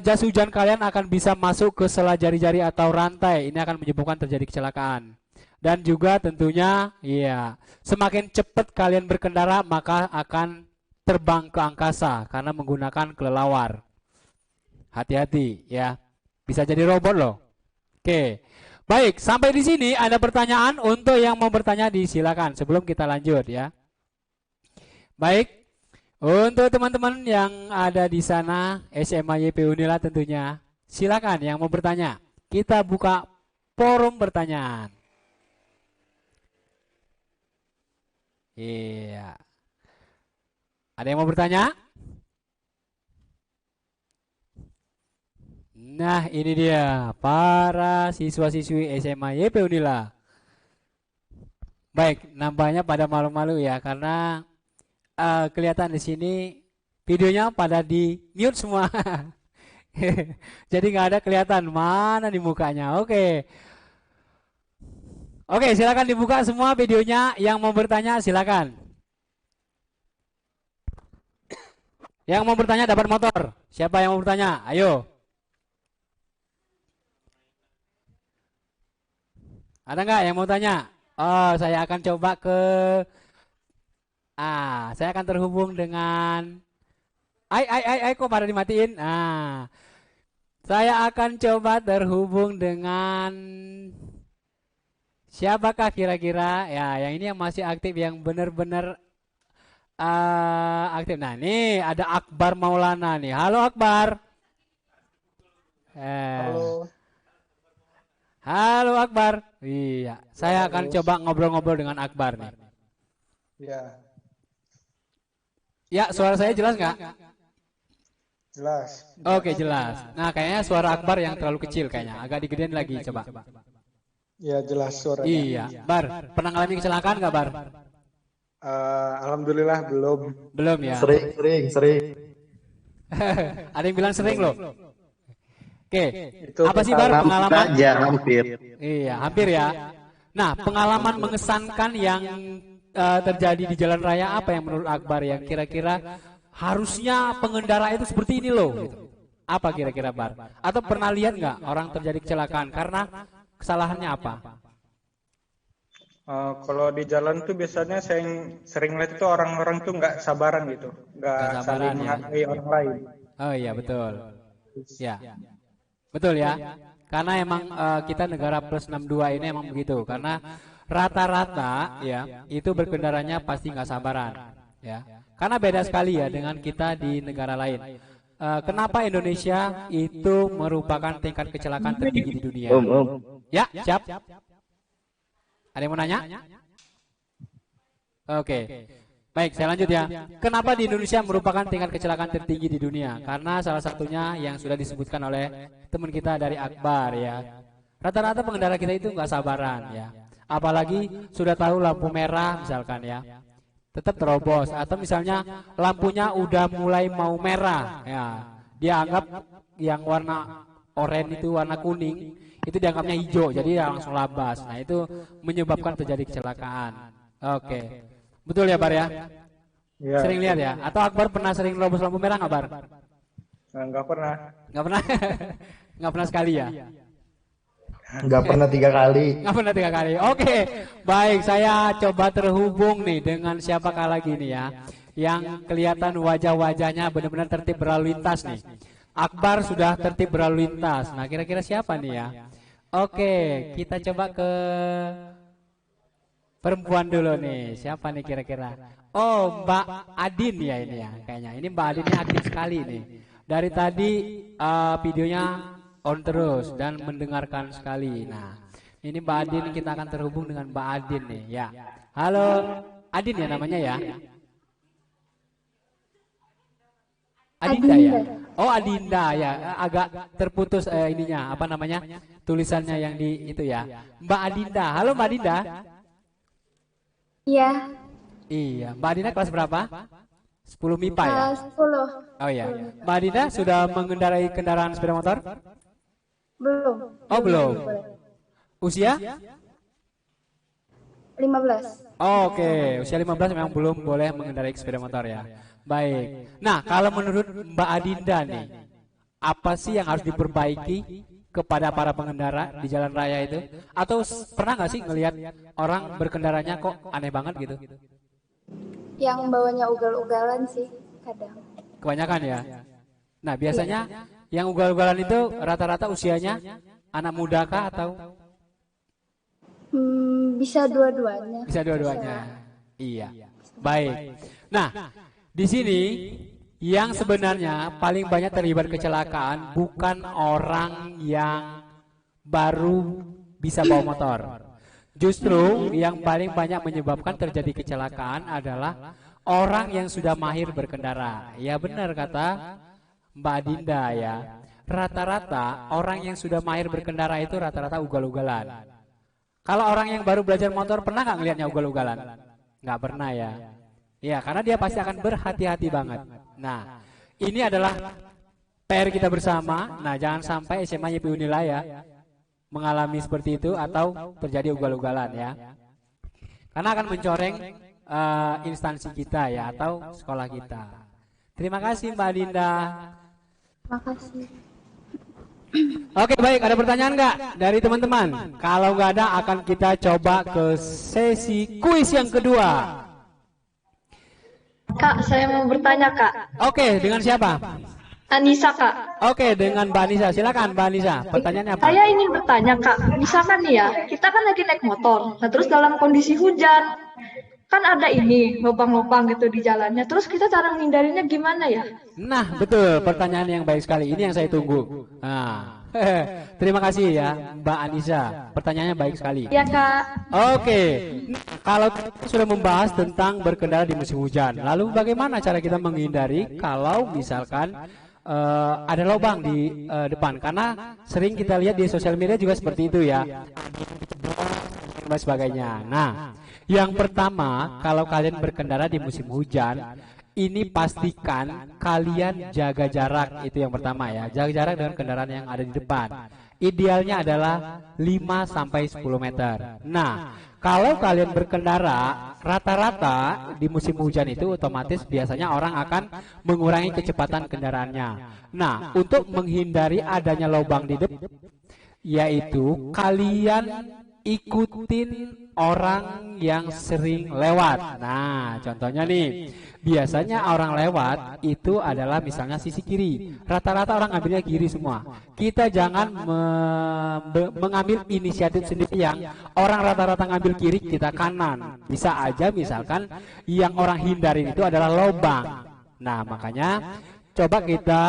jas hujan kalian akan bisa masuk ke sela jari-jari atau rantai. Ini akan menyebabkan terjadi kecelakaan. Dan juga tentunya, ya, semakin cepat kalian berkendara maka akan terbang ke angkasa karena menggunakan kelelawar. Hati-hati ya, bisa jadi robot loh. Oke, baik, sampai di sini ada pertanyaan. Untuk yang mau bertanya disilakan sebelum kita lanjut ya. Baik, untuk teman-teman yang ada di sana SMA YP Unila tentunya, silakan yang mau bertanya. Kita buka forum pertanyaan. Iya. Ada yang mau bertanya? Nah, ini dia para siswa-siswi SMA YP Unila. Baik, nampaknya pada malu-malu ya karena kelihatan di sini videonya pada di mute semua. Jadi nggak ada kelihatan mana di mukanya. Oke. Oke, silakan dibuka semua videonya. Yang mau bertanya silakan. Yang mau bertanya dapat motor. Siapa yang mau bertanya? Ayo. Ada nggak yang mau tanya? Oh, saya akan coba saya akan terhubung dengan kok pada dimatiin? Saya akan coba terhubung dengan siapakah kira-kira? Ya, yang ini yang masih aktif, yang benar-benar aktif. Nah, nih ada Akbar Maulana nih. Halo Akbar. Halo. Halo Akbar. Iya, saya akan coba ngobrol-ngobrol dengan Akbar nih. Ya, Ya, suara saya jelas nggak? jelas. Oke, jelas. Nah, kayaknya suara Akbar yang terlalu kecil kayaknya. Agak digedein lagi, coba. Ya, jelas suaranya. Iya, Bar. Pernah ngalamin kecelakaan nggak, Bar? Alhamdulillah belum. Belum ya? Sering. Ada yang bilang sering loh. Oke, Itu apa sih Bar pengalaman? Hampir. Iya, hampir ya. Nah, pengalaman mengesankan yang terjadi di jalan raya apa yang menurut Akbar yang kira-kira harusnya pengendara itu seperti ini loh? Gitu. Apa kira-kira Bar? Atau pernah lihat nggak orang terjadi kecelakaan karena kesalahannya apa? Kalau di jalan tuh biasanya saya sering lihat itu orang-orang tuh nggak sabaran gitu, nggak saling menghargai orang lain. Oh iya betul. Ya, betul ya. Karena emang kita negara plus 62 ini emang begitu. Karena rata-rata ya itu berkendaranya pasti nggak sabaran. Ya, karena beda sekali ya dengan kita di negara lain. Kenapa Indonesia itu merupakan tingkat kecelakaan tertinggi di dunia? Ya, siap. Ada yang mau nanya? Oke. Baik, saya lanjut ya. Kenapa di Indonesia merupakan tingkat kecelakaan tertinggi di dunia? Karena salah satunya yang sudah disebutkan oleh teman kita dari Akbar ya. Rata-rata pengendara kita itu nggak sabaran ya. Apalagi sudah tahu lampu merah misalkan ya, tetap terobos. Atau misalnya lampunya udah mulai mau merah ya, dia anggap yang warna oranye itu warna kuning itu dianggapnya hijau, jadi dia langsung labas. Nah itu menyebabkan terjadi kecelakaan. Oke, betul ya Bar ya? Ya, Sering lihat ya? Atau Akbar pernah sering nerobos lampu merah nggak Bar? nggak pernah. Nggak pernah? Nggak pernah sekali ya? Nggak pernah 3 kali. Nggak pernah 3 kali. Oke, baik. Saya coba terhubung nih dengan siapakah lagi nih ya, yang kelihatan wajah-wajahnya benar-benar tertib berlalu lintas nih. Akbar sudah tertib berlalu lintas. Nah, kira-kira siapa nih ya? Oke, kita coba ke perempuan dulu nih. Siapa nih kira-kira? Oh, Mbak Adin ya ini ya. Kayaknya ini Mbak Adin ini aktif sekali nih. Dari tadi videonya on terus dan mendengarkan sekali. Nah, ini Mbak Adin, kita akan terhubung dengan Mbak Adin nih ya. Halo, Adin ya namanya ya? Adinda ya? Oh Adinda ya, agak terputus ininya, apa namanya, tulisannya yang di itu ya. Mbak Adinda, halo Mbak Adinda. Iya, Iya, Mbak Dina kelas berapa? 10 MIPA ya? 10. Oh iya. Mbak Dina sudah mengendarai kendaraan sepeda motor? Belum. Oh belum. Boleh. Usia? 15. Oke, usia 15 memang belum boleh mengendarai sepeda motor ya. Baik. Nah, kalau menurut Mbak Adinda nih, apa sih yang harus diperbaiki kepada para pengendara di jalan raya itu? Atau pernah nggak sih ngelihat orang berkendaranya kok aneh banget gitu? Yang bawanya ugal-ugalan sih kadang. Kebanyakan ya. Nah, biasanya yang ugal-ugalan itu rata-rata usianya anak muda kah atau Bisa dua-duanya. bisa dua-duanya? Iya. Baik. Nah, di sini yang sebenarnya paling banyak terlibat kecelakaan bukan orang yang baru bisa bawa motor. Justru yang paling banyak menyebabkan terjadi kecelakaan adalah orang yang sudah mahir berkendara. Ya benar kata Mbak Dinda ya. Rata-rata orang yang sudah mahir berkendara itu rata-rata ugal-ugalan. Kalau orang yang baru belajar motor pernah nggak ngelihatnya ugal-ugalan? Nggak pernah ya. Ya karena dia pasti akan berhati-hati banget. Nah ini adalah PR kita bersama. Nah jangan sampai SMA YP Unila ya mengalami seperti itu atau terjadi ugal-ugalan ya. Karena akan mencoreng instansi kita ya atau sekolah kita. Terima kasih Mbak Dinda. Makasih. Oke baik, ada pertanyaan nggak dari teman-teman? Kalau nggak ada akan kita coba ke sesi kuis yang kedua. Kak, saya mau bertanya, Kak. Oke, dengan siapa? Anissa, Kak. Oke, dengan Mbak Anissa. Silakan Mbak Anissa. Pertanyaannya apa? Saya ingin bertanya, Kak. Misalkan nih ya, kita kan lagi naik motor. Nah, terus dalam kondisi hujan, kan ada ini lubang-lubang gitu di jalannya. Terus kita cara menghindarinya gimana ya? Nah, betul. Pertanyaan yang baik sekali. Ini yang saya tunggu. Nah, terima kasih ya Mbak Anissa. Pertanyaannya baik sekali. Ya, Kak. Oke, kalau kita sudah membahas tentang berkendara di musim hujan, lalu bagaimana cara kita menghindari kalau misalkan ada lubang di depan? Karena sering kita lihat di sosial media juga seperti itu ya, dan sebagainya. Nah, yang pertama kalau kalian berkendara di musim hujan, ini pastikan kalian jaga jarak, itu yang pertama ya. Jaga jarak dengan kendaraan yang ada di depan. Idealnya adalah 5-10 meter. Nah, kalau kalian berkendara, rata-rata di musim hujan itu otomatis biasanya orang akan mengurangi kecepatan kendaraannya. Nah, untuk menghindari adanya lubang di depan, yaitu kalian ikutin orang yang sering lewat. Nah, contohnya nih, biasanya orang lewat itu adalah misalnya sisi kiri. Rata-rata orang ambilnya kiri semua. Kita jangan mengambil inisiatif sendiri yang orang rata-rata ngambil kiri, kita kanan. Bisa aja misalkan yang orang hindarin itu adalah lubang. Nah, makanya coba kita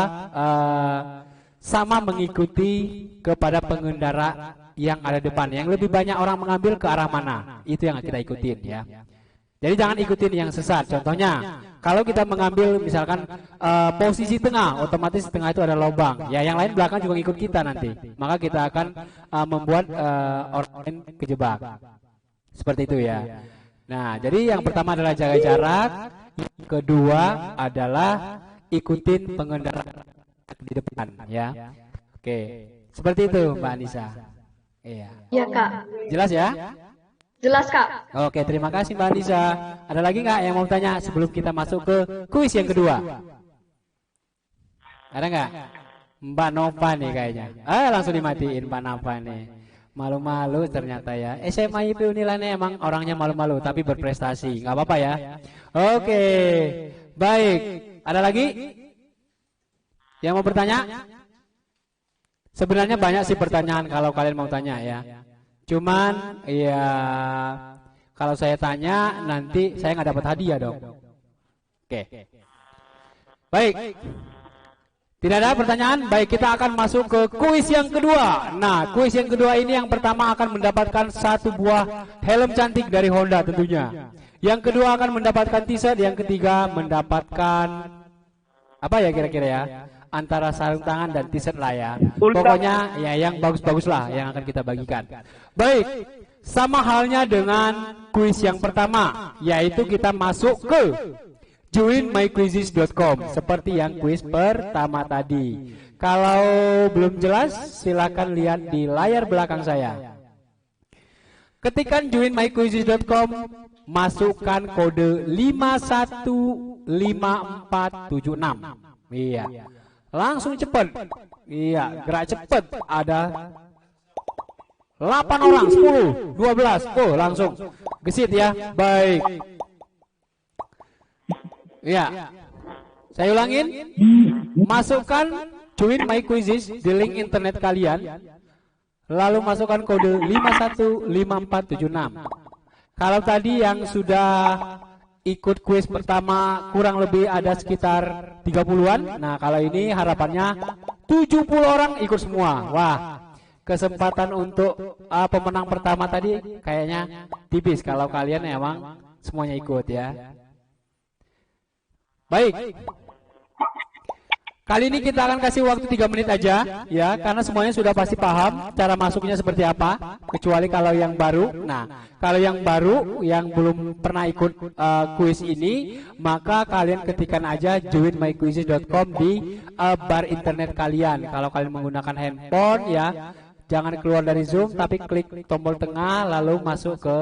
sama mengikuti kepada pengendara yang ada depan. Yang lebih banyak orang mengambil ke arah mana, itu yang kita ikutin ya. Jadi jangan ikutin yang sesat. Contohnya, kalau kita mengambil misalkan posisi tengah, otomatis tengah itu ada lubang. Ya, yang lain belakang juga ikut kita nanti. Maka kita akan membuat orang lain kejebak. Seperti itu ya. Nah, jadi yang pertama adalah jaga jarak. Yang kedua adalah ikutin pengendara di depan ya. Oke, seperti itu Mbak Anissa. Iya. Iya, Kak. Jelas ya? Jelas, Kak. Oke, terima kasih Mbak Anissa. Ada lagi nggak yang mau tanya sebelum kita masuk ke kuis yang kedua? Ada nggak? Mbak Nova nih kayaknya. Langsung dimatiin Mbak Nova nih. Malu-malu ternyata ya. SMA YP Unila nih emang orangnya malu-malu tapi berprestasi. Nggak apa-apa ya. Oke, baik. Ada lagi yang mau bertanya? Sebenarnya banyak sih pertanyaan kalau kalian mau tanya ya. Cuman ya kalau saya tanya nanti saya nggak dapat hadiah dong. Oke. Baik. Tidak ada pertanyaan? Baik, kita akan masuk ke kuis yang kedua. Nah, kuis yang kedua ini yang pertama akan mendapatkan satu buah helm cantik dari Honda tentunya. Yang kedua akan mendapatkan t-shirt, yang ketiga mendapatkan apa ya kira-kira ya? Antara sarung tangan dan t-shirt lah ya. Pokoknya ya yang bagus-bagus lah yang akan kita bagikan. Baik, Sama halnya dengan kuis yang pertama, yaitu kita masuk ke joinmyquizzes.com seperti yang kuis pertama tadi. Kalau belum jelas, silakan lihat di layar belakang saya. Ketikkan joinmyquizzes.com, masukkan kode 515476. Iya. Langsung cepat. Iya, gerak cepat. Ada 8 orang, 10, 12. Oh, langsung gesit ya. Baik. Ya. Saya ulangin. Masukkan join my quizzes di link internet kalian. Lalu masukkan kode 515476. Kalau tadi yang sudah ikut kuis pertama kurang lebih ada sekitar 30-an. Nah, kalau ini harapannya 70 orang ikut semua. Wah, kesempatan untuk pemenang pertama tadi kayaknya tipis kalau kalian emang semuanya ikut ya. Baik. Kali ini kita akan kasih waktu 3 menit aja ya, karena semuanya sudah pasti paham cara masuknya seperti apa, kecuali kalau yang baru. Nah, kalau yang baru yang belum pernah ikut kuis ini, maka kalian ketikkan aja joinmyquizzes.com di bar internet kalian. Kalau kalian menggunakan handphone ya, jangan keluar dari Zoom tapi klik tombol tengah lalu masuk ke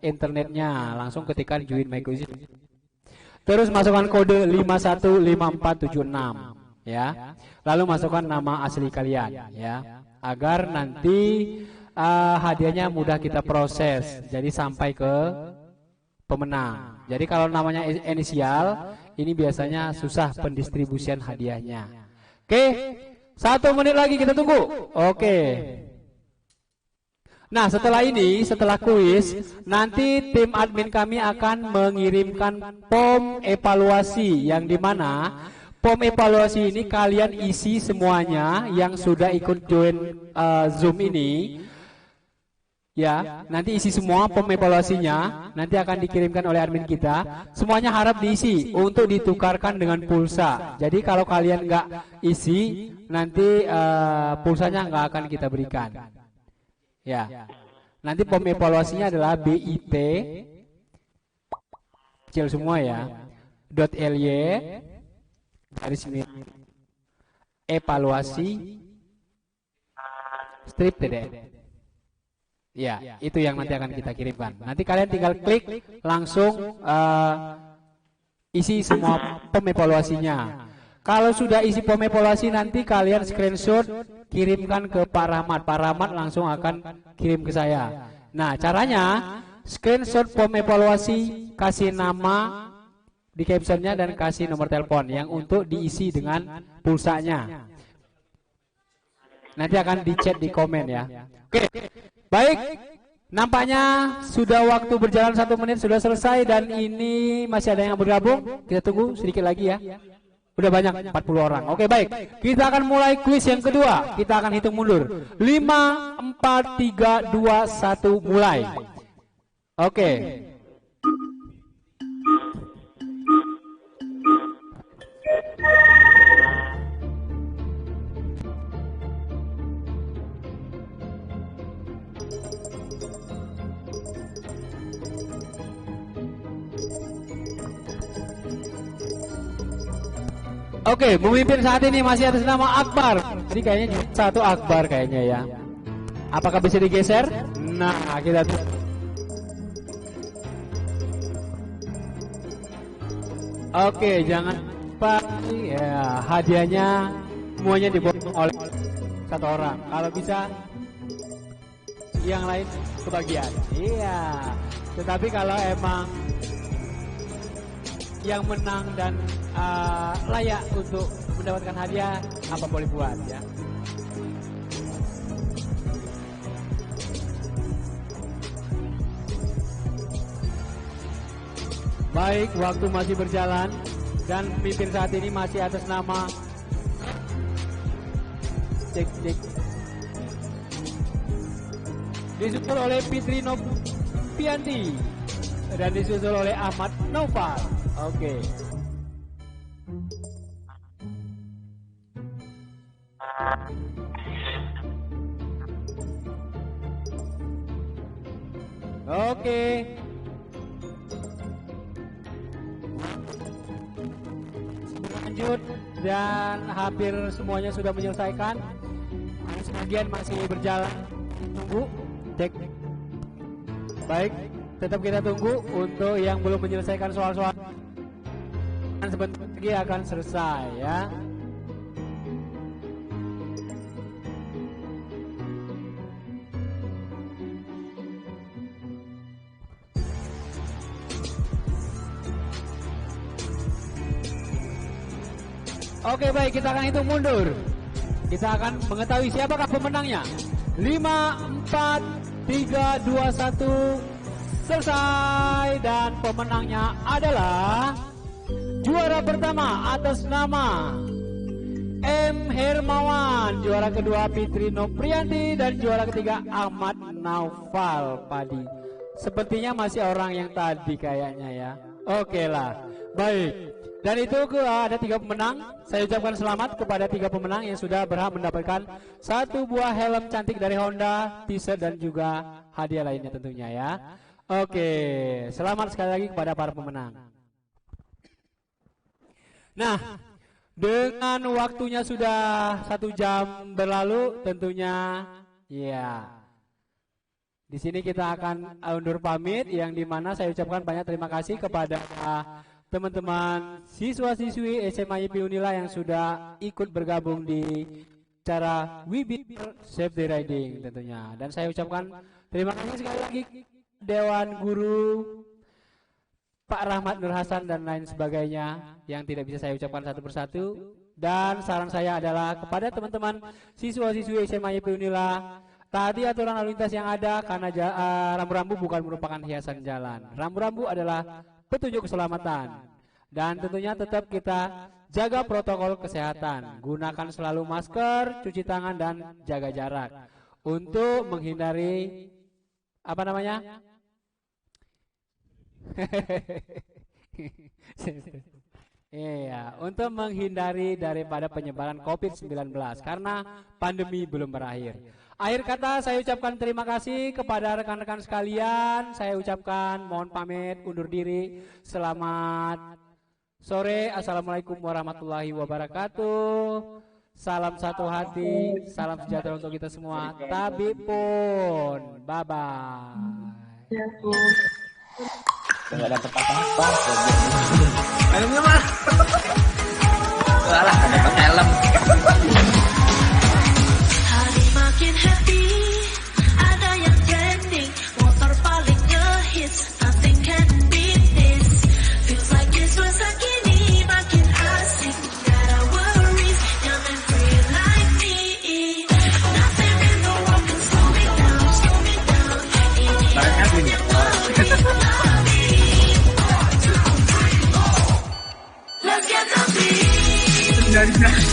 internetnya, langsung ketikkan join my quizzes. Terus masukkan kode 515476 ya. Lalu masukkan nama asli kalian ya, agar nanti hadiahnya mudah kita proses. Jadi sampai ke pemenang. Jadi kalau namanya inisial ini biasanya susah pendistribusian hadiahnya. Oke. 1 menit lagi kita tunggu. Oke. Nah, setelah ini, setelah kuis, nanti tim admin kami akan mengirimkan form evaluasi yang dimana form evaluasi ini kalian isi semuanya yang sudah ikut join Zoom ini. Ya, nanti isi semua form evaluasinya, nanti akan dikirimkan oleh admin kita. Semuanya harap diisi untuk ditukarkan dengan pulsa. Jadi kalau kalian nggak isi, nanti pulsanya nggak akan kita berikan. Ya, nanti form evaluasinya adalah BIT kecil semua ya. .ly garis miring evaluasi strip TD. Ya, itu yang nanti akan kita kirimkan. Nanti kalian tinggal klik langsung isi semua form evaluasinya. Kalau sudah isi form evaluasi nanti kalian screenshot kirimkan ke Pak Rahmat. Pak Rahmat langsung akan kirim ke saya. Nah, caranya screenshot form evaluasi, kasih nama di captionnya dan kasih nomor telepon yang untuk diisi dengan pulsanya. Nanti akan di-chat di komen ya. Oke, baik. Nampaknya sudah waktu berjalan 1 menit sudah selesai dan ini masih ada yang bergabung. Kita tunggu sedikit lagi ya. Udah banyak 40 orang. Oke, baik. Kita akan mulai kuis yang kedua. Kita akan hitung mundur. 5, 4, 3, 2, 1 mulai. Oke. Oke, memimpin saat ini masih atas nama Akbar. Jadi kayaknya satu Akbar kayaknya ya. Apakah bisa digeser? Nah, kita Oke, jangan lupa ya, hadiahnya semuanya dipotong oleh satu orang. Kalau bisa yang lain kebagian. Iya. Tetapi kalau emang yang menang dan layak untuk mendapatkan hadiah, apa boleh buat ya. Baik, waktu masih berjalan dan pemimpin saat ini masih atas nama cek disusul oleh Fitri Novianti dan disusul oleh Ahmad Noval. Oke. Oke. Lanjut dan hampir semuanya sudah menyelesaikan. Sebagian masih berjalan. Tunggu. Cek. Baik, tetap kita tunggu untuk yang belum menyelesaikan soal-soal. Sebentar lagi akan selesai ya. Oke baik, kita akan hitung mundur. Kita akan mengetahui siapakah pemenangnya. 5, 4, 3, 2, 1. Selesai. Dan pemenangnya adalah juara pertama atas nama M. Hermawan, juara kedua Fitri Noprianti, dan juara ketiga Ahmad Naufal Padi. Sepertinya masih orang yang tadi kayaknya ya. Oke lah, baik. Dan itu ada 3 pemenang. Saya ucapkan selamat kepada 3 pemenang yang sudah berhak mendapatkan 1 buah helm cantik dari Honda, t-shirt dan juga hadiah lainnya tentunya ya. Oke, selamat sekali lagi kepada para pemenang. Nah, dengan waktunya sudah 1 jam berlalu, tentunya ya. Di sini kita akan undur pamit, yang dimana saya ucapkan banyak terima kasih kepada teman-teman siswa-siswi SMA IP Unila yang sudah ikut bergabung di acara We Beat Safety Riding tentunya. Dan saya ucapkan terima kasih sekali lagi Dewan Guru Pak Rahmat Nur Hasan dan lain sebagainya yang tidak bisa saya ucapkan satu persatu. Dan saran saya adalah kepada teman-teman siswa-siswi SMA IP Unila, taati aturan lalu lintas yang ada, karena rambu-rambu bukan merupakan hiasan jalan. Rambu-rambu adalah petunjuk keselamatan. Dan tentunya tetap kita jaga protokol kesehatan. Gunakan selalu masker, cuci tangan dan jaga jarak untuk menghindari apa namanya? Iya, untuk menghindari daripada penyebaran COVID-19 karena pandemi belum berakhir. Akhir kata saya ucapkan terima kasih kepada rekan-rekan sekalian. Saya ucapkan mohon pamit undur diri. Selamat sore. Assalamualaikum warahmatullahi wabarakatuh. Salam satu hati, salam sejahtera untuk kita semua. Tabib pun. Bye bye. Enggak dapat apa-apa. Helmnya mah. Alah, ada helm. Hari makin happy, ada yang trending, motor paling ngehits, nothing can beat this. Feels like it's masa kini makin asik, gak ada worries, young and free like me. Nothing in the world can slow me down, slow me down. Ini let's get the beat.